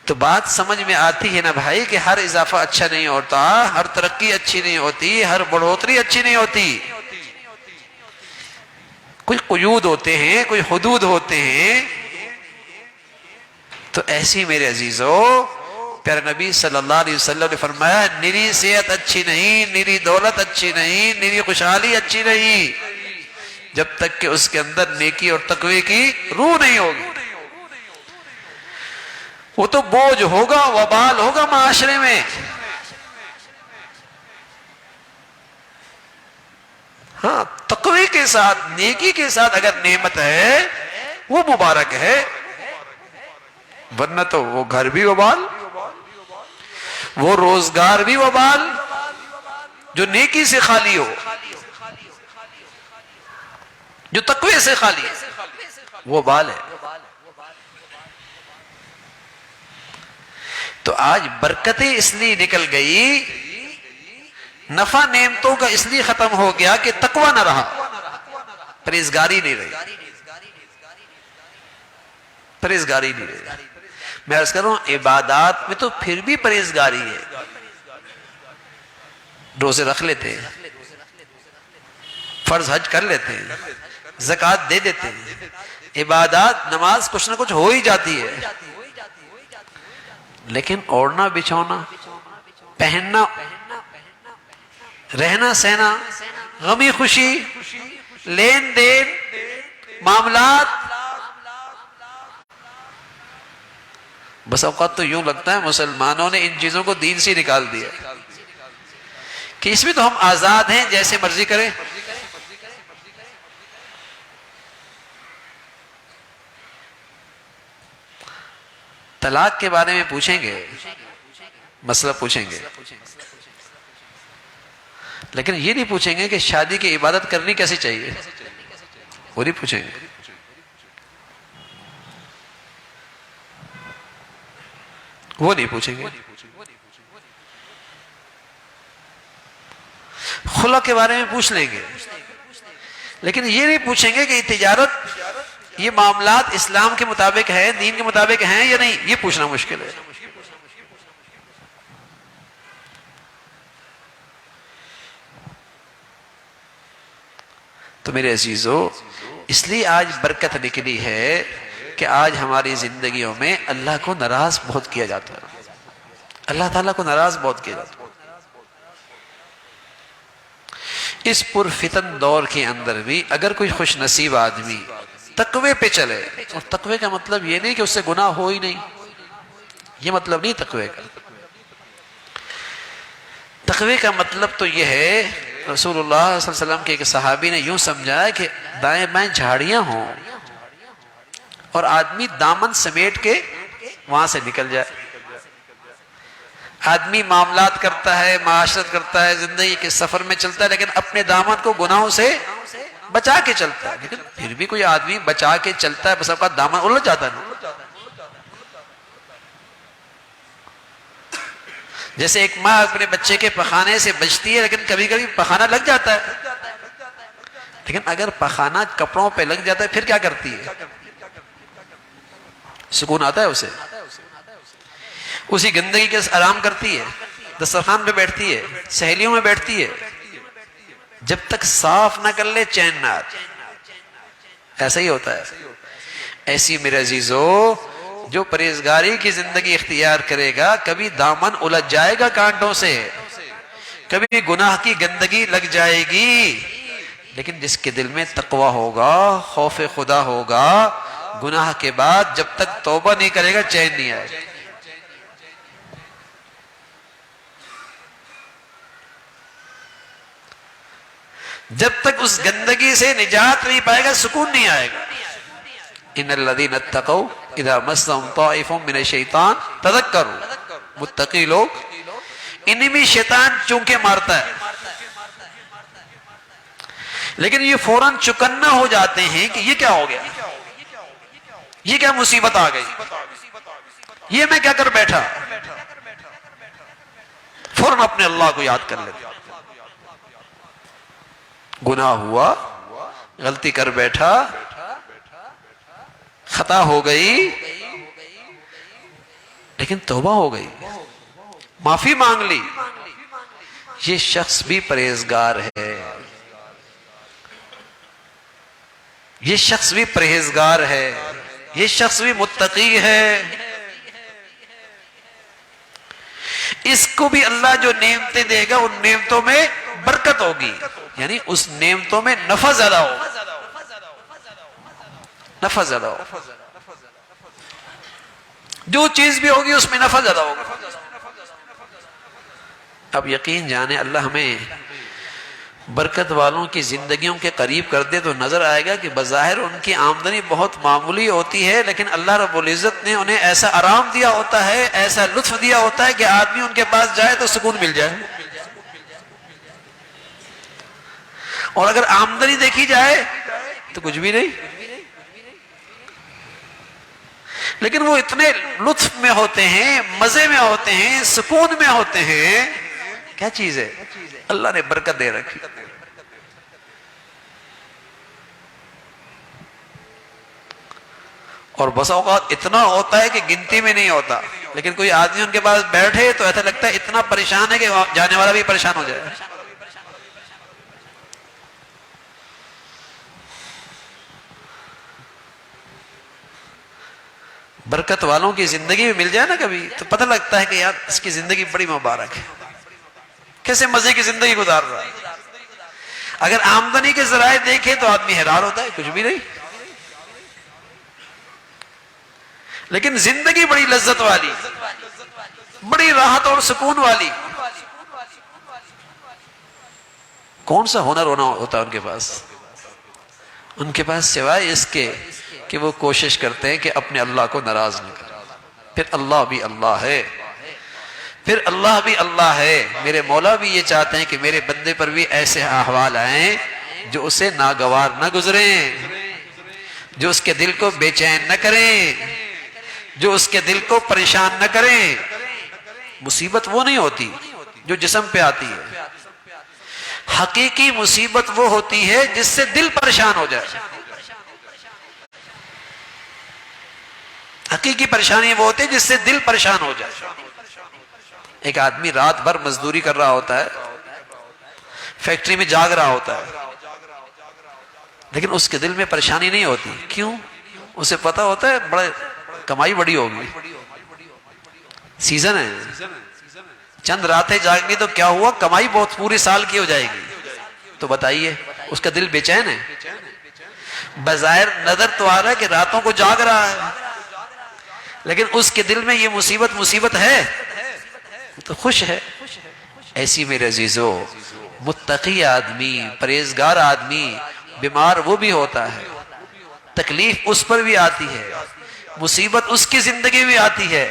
تو بات سمجھ میں آتی ہے نا بھائی کہ ہر اضافہ اچھا نہیں ہوتا، ہر ترقی اچھی نہیں ہوتی، ہر بڑھوتری اچھی نہیں ہوتی، کوئی قیود ہوتے ہیں، کوئی حدود ہوتے ہیں۔ تو ایسی میرے عزیزو، پیارے نبی صلی اللہ علیہ وسلم نے فرمایا نیری صحت اچھی نہیں، نیری دولت اچھی نہیں، نیری خوشحالی اچھی نہیں، جب تک کہ اس کے اندر نیکی اور تقوی کی روح نہیں ہوگی۔ وہ تو بوجھ ہوگا، وبال ہوگا معاشرے میں۔ ہاں، تقوی کے ساتھ، نیکی کے ساتھ اگر نعمت ہے وہ مبارک ہے، ورنہ تو وہ گھر بھی وبال، وہ روزگار بھی وبال، جو نیکی سے خالی ہو، جو تقوی سے خالی ہے، وہ وبال ہے۔ تو آج برکتیں اس لیے نکل گئی، نفع نعمتوں کا اس لیے ختم ہو گیا کہ تقوی نہ رہا، پرہیزگاری نہیں رہی، پرہیزگاری نہیں رہی۔ میں عرض کر رہا ہوں عبادات میں تو پھر بھی پرہیزگاری ہے، روزے رکھ لیتے ہیں، فرض حج کر لیتے ہیں، زکوٰۃ دے دیتے ہیں، عبادات نماز کچھ نہ کچھ ہو ہی جاتی ہے، لیکن اوڑھنا بچھونا، پہننا، رہنا سہنا، غمی خوشی، لین دین، معاملات، بس اوقات تو یوں لگتا ہے مسلمانوں نے ان چیزوں کو دین سے نکال دیا کہ اس میں تو ہم آزاد ہیں، جیسے مرضی کریں۔ طلاق کے بارے میں پوچھیں گے، مسئلہ پوچھیں گے، لیکن یہ نہیں پوچھیں گے کہ شادی کی عبادت کرنی کیسے چاہیے، وہ نہیں پوچھیں گے۔ وہ نہیں پوچھیں گے۔ خلا کے بارے میں پوچھ لیں گے، لیکن یہ نہیں پوچھیں گے کہ تجارت، یہ معاملات اسلام کے مطابق ہے، دین کے مطابق ہیں یا نہیں، یہ پوچھنا مشکل ہے۔ تو میرے عزیزو، اس لیے آج برکت نکلی ہے کہ آج ہماری زندگیوں میں اللہ کو ناراض بہت کیا جاتا ہے، اللہ تعالیٰ کو ناراض بہت کیا جاتا ہے۔ اس پرفتن دور کے اندر بھی اگر کوئی خوش نصیب آدمی تقوی پہ چلے، اور تقوی کا مطلب یہ نہیں کہ اس سے گناہ ہو ہی نہیں، یہ مطلب نہیں تقوی کا۔ تقوی کا مطلب تو یہ ہے، رسول اللہ صلی اللہ علیہ وسلم کے ایک صحابی نے یوں سمجھایا کہ دائیں بائیں جھاڑیاں ہوں اور آدمی دامن سمیٹ کے وہاں سے نکل جائے۔ آدمی معاملات کرتا ہے، معاشرت کرتا ہے، زندگی کے سفر میں چلتا ہے، لیکن اپنے دامن کو گناہوں سے بچا کے چلتا ہے، لیکن پھر بھی کوئی آدمی بچا کے چلتا ہے، بس آپ کا دامن الجھ جاتا ہے نا۔ جیسے ایک ماں اپنے بچے کے پخانے سے بچتی ہے، لیکن کبھی کبھی پخانہ لگ جاتا ہے، لیکن اگر پخانہ کپڑوں پہ لگ جاتا ہے پھر کیا کرتی ہے؟ سکون آتا ہے اسے؟ اسی گندگی کے آرام کرتی ہے، دسترخوان پہ بیٹھتی ہے، سہیلیوں میں بیٹھتی ہے، جب تک صاف نہ کر لے چین نہ آتی۔ ایسا ہی ہوتا ہے۔ ایسی میرے عزیزو جو پرہیزگاری کی زندگی اختیار کرے گا، کبھی دامن الجھ جائے گا کانٹوں سے، کبھی گناہ کی گندگی لگ جائے گی، لیکن جس کے دل میں تقوی ہوگا، خوف خدا ہوگا، گناہ کے بعد جب تک توبہ نہیں کرے گا چین نہیں آئے گا۔ جب تک اس گندگی سے نجات نہیں پائے گا سکون نہیں آئے گا۔ ان الذین اتقوا اذا مسهم طائف من الشیطان تذکروا، متقی لوگ انہیں بھی شیطان چونکے مارتا ہے، لیکن یہ فوراً چکنا ہو جاتے ہیں کہ یہ کیا ہو گیا، یہ کیا مصیبت آ گئی، یہ میں کیا کر بیٹھا، فوراً اپنے اللہ کو یاد کر لیتے۔ گناہ ہوا، غلطی کر بیٹھا، خطا ہو گئی، لیکن توبہ ہو گئی، معافی مانگ لی، یہ شخص بھی پرہیزگار ہے، یہ شخص بھی پرہیزگار ہے، یہ شخص بھی متقی ہے۔ اس کو بھی اللہ جو نعمتیں دے گا ان نعمتوں میں برکت ہوگی، یعنی اس نعمتوں میں نفع زیادہ ہوگا، نفع زیادہ ہوگا، جو چیز بھی ہوگی اس میں نفع زیادہ ہوگا۔ اب یقین جانے اللہ ہمیں برکت والوں کی زندگیوں کے قریب کر دے تو نظر آئے گا کہ بظاہر ان کی آمدنی بہت معمولی ہوتی ہے، لیکن اللہ رب العزت نے انہیں ایسا آرام دیا ہوتا ہے، ایسا لطف دیا ہوتا ہے کہ آدمی ان کے پاس جائے تو سکون مل جائے۔ اور اگر آمدنی دیکھی جائے تو کچھ بھی نہیں، لیکن وہ اتنے لطف میں ہوتے ہیں، مزے میں ہوتے ہیں، سکون میں ہوتے ہیں۔ کیا چیز ہے؟ اللہ نے برکت دے رکھی۔ اور بس اوقات اتنا ہوتا ہے کہ گنتی میں نہیں ہوتا، لیکن کوئی آدمی ان کے پاس بیٹھے تو ایسا لگتا ہے اتنا پریشان ہے کہ جانے والا بھی پریشان ہو جائے۔ برکت والوں کی زندگی میں مل جائے نا کبھی تو پتہ لگتا ہے کہ یار اس کی زندگی بڑی مبارک ہے، کیسے مزے کی زندگی گزار رہا ہے۔ اگر آمدنی کے ذرائع دیکھے تو آدمی حیران ہوتا ہے، کچھ بھی نہیں، لیکن زندگی بڑی لذت والی، بڑی راحت اور سکون والی۔ کون سا ہنر ہونا ہوتا ہے ان کے پاس؟ ان کے پاس سوائے اس کے کہ وہ کوشش کرتے ہیں کہ اپنے اللہ کو ناراض نہ کریں۔ پھر اللہ بھی اللہ ہے، پھر اللہ بھی اللہ ہے۔ میرے مولا بھی یہ چاہتے ہیں کہ میرے بندے پر بھی ایسے احوال آئیں جو اسے ناگوار نہ گزریں، جو اس کے دل کو بے چین نہ کریں، جو اس کے دل کو پریشان نہ کریں۔ مصیبت وہ نہیں ہوتی جو جسم پہ آتی ہے، حقیقی مصیبت وہ ہوتی ہے جس سے دل پریشان ہو جائے۔ حقیقی پریشانی وہ ہوتی ہے جس سے دل پریشان ہو جائے۔ ایک آدمی رات بھر مزدوری کر رہا ہوتا ہے، فیکٹری میں جاگ رہا ہوتا ہے، لیکن اس کے دل میں پریشانی نہیں ہوتی۔ کیوں؟ اسے پتا ہوتا ہے بڑے کمائی بڑی ہوگی، سیزن ہے، چند راتیں جاگنی تو کیا ہوا، کمائی بہت پورے سال کی ہو جائے گی۔ تو بتائیے اس کا دل بے چین ہے؟ بظاہر نظر تو آ رہا ہے کہ راتوں کو جاگ رہا ہے، لیکن اس کے دل میں یہ مصیبت ہے تو خوش ہے۔ ایسی میرے عزیزو متقی آدمی، پرہیزگار آدمی، بیمار وہ بھی ہوتا ہے، تکلیف اس پر بھی آتی ہے، مصیبت اس کی زندگی میں آتی ہے،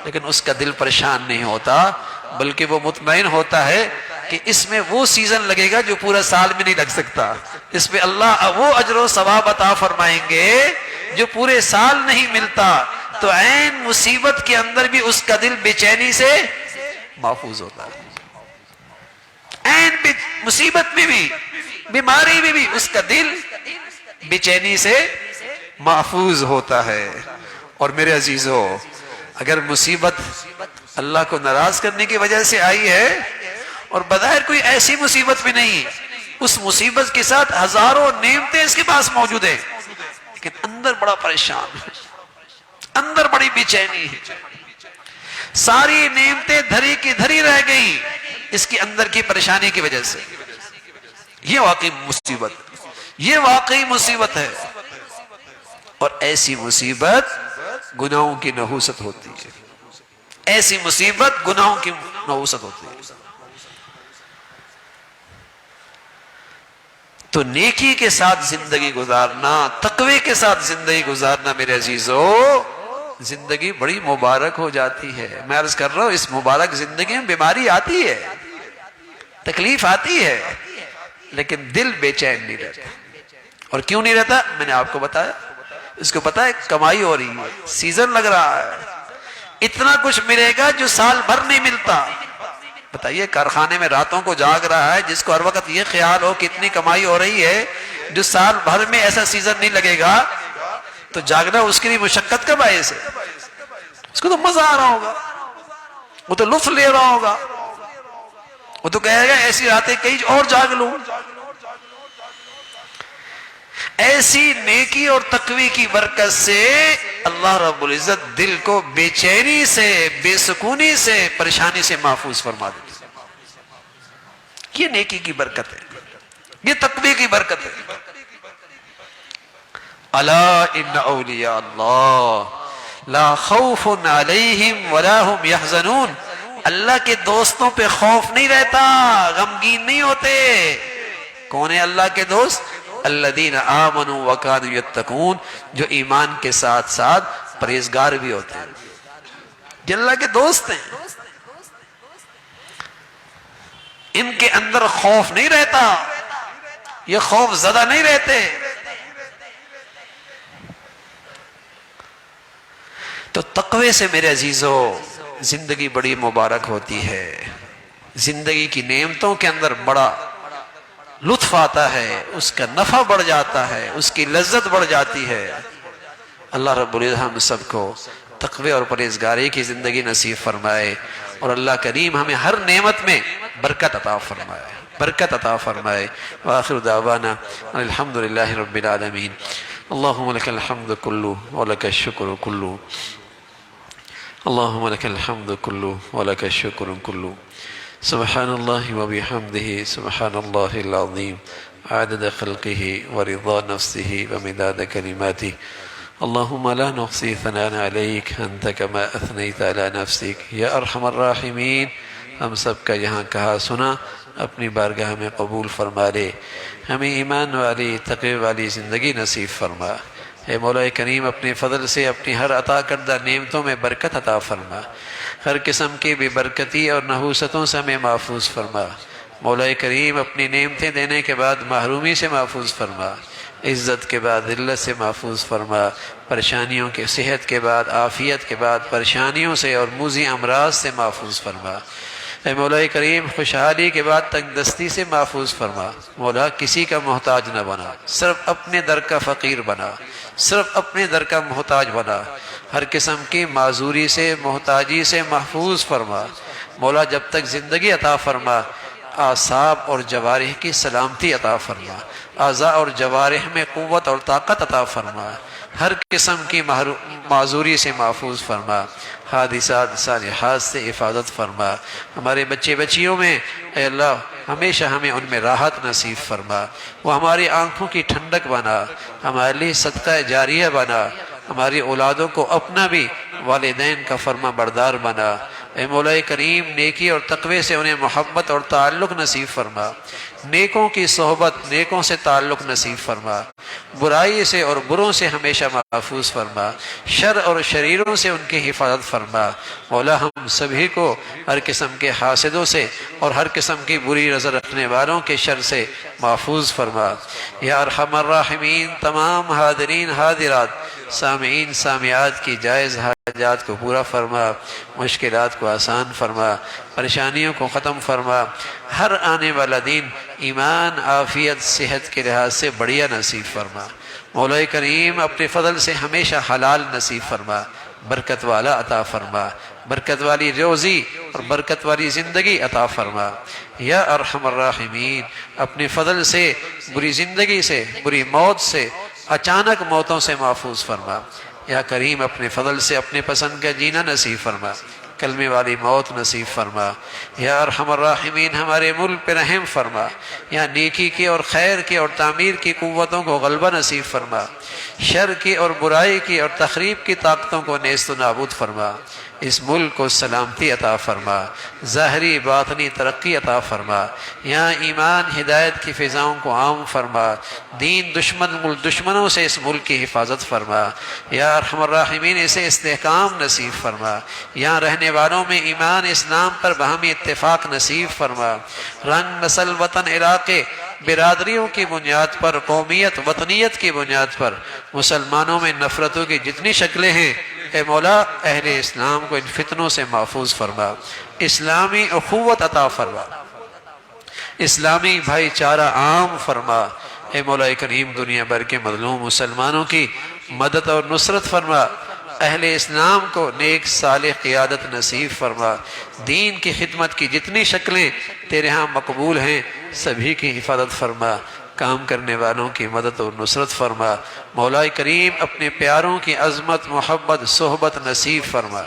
لیکن اس کا دل پریشان نہیں ہوتا، بلکہ وہ مطمئن ہوتا ہے کہ اس میں وہ سیزن لگے گا جو پورا سال میں نہیں لگ سکتا، اس میں اللہ وہ اجر و ثواب عطا فرمائیں گے جو پورے سال نہیں ملتا۔ تو عین مصیبت کے اندر بھی اس کا دل بے چینی سے محفوظ ہوتا ہے، عین مصیبت میں بھی، بیماری میں بھی اس کا دل بے چینی سے محفوظ ہوتا ہے۔ اور میرے عزیزو اگر مصیبت اللہ کو ناراض کرنے کی وجہ سے آئی ہے، اور بظاہر کوئی ایسی مصیبت بھی نہیں، اس مصیبت کے ساتھ ہزاروں نعمتیں اس کے پاس موجود ہیں، لیکن اندر بڑا پریشان ہے، اندر بڑی بے چینی ہے، ساری نعمتیں دھری کی دھری رہ گئی اس کی اندر کی پریشانی کی وجہ سے۔ یہ واقعی مصیبت، یہ واقعی مصیبت ہے، اور ایسی مصیبت گناہوں کی نحوست ہوتی ہے، ایسی مصیبت گناہوں کی نحوست ہوتی ہے۔ تو نیکی کے ساتھ زندگی گزارنا، تقوی کے ساتھ زندگی گزارنا میرے عزیزو، زندگی بڑی مبارک ہو جاتی ہے۔ میں عرض کر رہا ہوں اس مبارک زندگی میں بیماری آتی ہے، تکلیف آتی ہے، لیکن دل بے چین نہیں رہتا۔ اور کیوں نہیں رہتا؟ میں نے آپ کو بتایا، اس کو پتا ہے کمائی ہو رہی ہے، سیزن لگ رہا ہے، اتنا کچھ ملے گا جو سال بھر نہیں ملتا۔ بتائیے کارخانے میں راتوں کو جاگ رہا ہے جس کو ہر وقت یہ خیال ہو کہ اتنی کمائی ہو رہی ہے جو سال بھر میں ایسا سیزن نہیں لگے گا، تو جاگنا اس کے لیے مشقت کا باعث ہے، اس کو تو مزہ آ رہا ہوگا، وہ تو لطف لے رہا ہوگا، وہ تو کہے گا ایسی راتیں کئی اور جاگ لوں۔ ایسی نیکی اور تقوی کی برکت سے اللہ رب العزت دل کو بے چینی سے، بے سکونی سے، پریشانی سے محفوظ فرما دیتے۔ یہ نیکی کی برکت ہے، یہ تقوی کی برکت ہے۔ الا ان اولیاء اللہ لا خوف علیہم ولا هم يحزنون، اللہ کے دوستوں پہ خوف نہیں رہتا، غمگین نہیں ہوتے۔ کون ہے اللہ کے دوست؟ الذین آمنوا وکانوا یتقون، جو ایمان کے ساتھ ساتھ پرہیزگار بھی ہوتے ہیں، جو اللہ کے دوست ہیں، ان کے اندر خوف نہیں رہتا، یہ خوف زدہ نہیں رہتے۔ تو تقوی سے میرے عزیزو زندگی بڑی مبارک ہوتی ہے، زندگی کی نعمتوں کے اندر بڑا لطف آتا ہے، اس کا نفع بڑھ جاتا ہے، اس کی لذت بڑھ جاتی ہے۔ اللہ رب العزت ہم سب کو تقوی اور پرہیزگاری کی زندگی نصیب فرمائے، اور اللہ کریم ہمیں ہر نعمت میں برکت عطا فرمائے، برکت عطا فرمائے۔ وآخر دعوانا الحمدللہ رب العالمین۔ اللہم لک الحمد کلو ولک الشکر کلو، اللہم لک الحمد کلو ولک الشکر کلو، سبحان اللہ وبحمدہ سبحان اللہ العظیم، عدد خلقہ ورضا نفسہ ومداد کلماتہ، اللہم لا نحصی ثناء علیک انت کما اثنیت علی نفسک یا ارحم الراحمین۔ ہم سب کا یہاں کہا سنا اپنی بارگاہ میں قبول فرما لے، ہمیں ایمان والی تقوی والی زندگی نصیب فرما۔ اے مولا کریم اپنے فضل سے اپنی ہر عطا کردہ نعمتوں میں برکت عطا فرما، ہر قسم کی بے برکتی اور نحوستوں سے ہمیں محفوظ فرما۔ مولا کریم اپنی نعمتیں دینے کے بعد محرومی سے محفوظ فرما، عزت کے بعد ذلت سے محفوظ فرما، پریشانیوں کے صحت کے بعد عافیت کے بعد پریشانیوں سے اور موذی امراض سے محفوظ فرما۔ اے مولا کریم خوشحالی کے بعد تنگ دستی سے محفوظ فرما۔ مولا کسی کا محتاج نہ بنا، صرف اپنے در کا فقیر بنا، صرف اپنے در کا محتاج بنا، ہر قسم کی معذوری سے محتاجی سے محفوظ فرما۔ مولا جب تک زندگی عطا فرما، اعصاب اور جوارح کی سلامتی عطا فرما، اعضاء اور جوارح میں قوت اور طاقت عطا فرما، ہر قسم کی معذوری سے محفوظ فرما، حادثات صالحات سے حفاظت فرما۔ ہمارے بچے بچیوں میں اے اللہ ہمیشہ ہمیں ان میں راحت نصیب فرما، وہ ہماری آنکھوں کی ٹھنڈک بنا، ہمارے لیے صدقہ جاریہ بنا، ہماری اولادوں کو اپنا بھی والدین کا فرما بردار بنا۔ اے مولا کریم نیکی اور تقوی سے انہیں محبت اور تعلق نصیب فرما، نیکوں کی صحبت، نیکوں سے تعلق نصیب فرما، برائی سے اور بروں سے ہمیشہ محفوظ فرما، شر اور شریروں سے ان کی حفاظت فرما۔ مولا ہم سبھی کو ہر قسم کے حاسدوں سے اور ہر قسم کی بری نظر رکھنے والوں کے شر سے محفوظ فرما۔ یا ارحم الراحمین تمام حاضرین حاضرات، سامعین سامعات کی جائز حاجات کو پورا فرما، مشکلات کو آسان فرما، پریشانیوں کو ختم فرما، ہر آنے والا دن ایمان عافیت صحت کے لحاظ سے بڑھیا نصیب فرما۔ مولا کریم اپنے فضل سے ہمیشہ حلال نصیب فرما، برکت والا عطا فرما، برکت والی روزی اور برکت والی زندگی عطا فرما۔ یا ارحم الراحمین، اپنے فضل سے بری زندگی سے، بری موت سے، اچانک موتوں سے محفوظ فرما۔ یا کریم اپنے فضل سے اپنے پسند کا جینا نصیب فرما، کلمے والی موت نصیب فرما۔ یا ارحم الراحمین ہمارے ملک پہ رحم فرما، یا نیکی کی اور خیر کی اور تعمیر کی قوتوں کو غلبہ نصیب فرما، شر کی اور برائی کی اور تخریب کی طاقتوں کو نیست و نابود فرما۔ اس ملک کو سلامتی عطا فرما، ظاہری باطنی ترقی عطا فرما، یہاں ایمان ہدایت کی فضاؤں کو عام فرما، دین دشمنوں سے اس ملک کی حفاظت فرما۔ یا ارحم الراحمین اسے استحکام نصیب فرما، یہاں رہنے والوں میں ایمان اسلام پر باہمی اتفاق نصیب فرما، رنگ نسل وطن علاقے برادریوں کی بنیاد پر، قومیت وطنیت کی بنیاد پر مسلمانوں میں نفرتوں کی جتنی شکلیں ہیں اے مولا اہل اسلام کو ان فتنوں سے محفوظ فرما، اسلامی اخوت عطا فرما، اسلامی بھائی چارہ عام فرما۔ اے مولا کریم دنیا بھر کے مظلوم مسلمانوں کی مدد اور نصرت فرما، اہل اسلام کو نیک صالح قیادت نصیب فرما، دین کی خدمت کی جتنی شکلیں تیرے ہاں مقبول ہیں سبھی کی حفاظت فرما، کام کرنے والوں کی مدد اور نصرت فرما۔ مولا کریم اپنے پیاروں کی عظمت محبت صحبت نصیب فرما،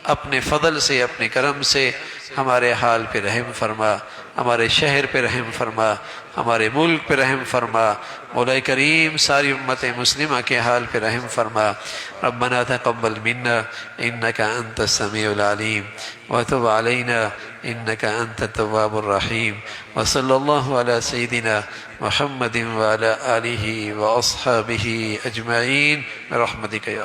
اپنے فضل سے اپنے کرم سے ہمارے حال پہ رحم فرما، ہمارے شہر پہ رحم فرما، ہمارے ملک پہ رحم فرما۔ مولا کریم ساری امت مسلمہ کے حال پہ رحم فرما۔ ربنا تقبل منا انك انت السميع العليم وتب علينا انك انت التواب الرحيم، وصلى الله على سيدنا محمد وعلى آله واصحابه اجمعين برحمتك يا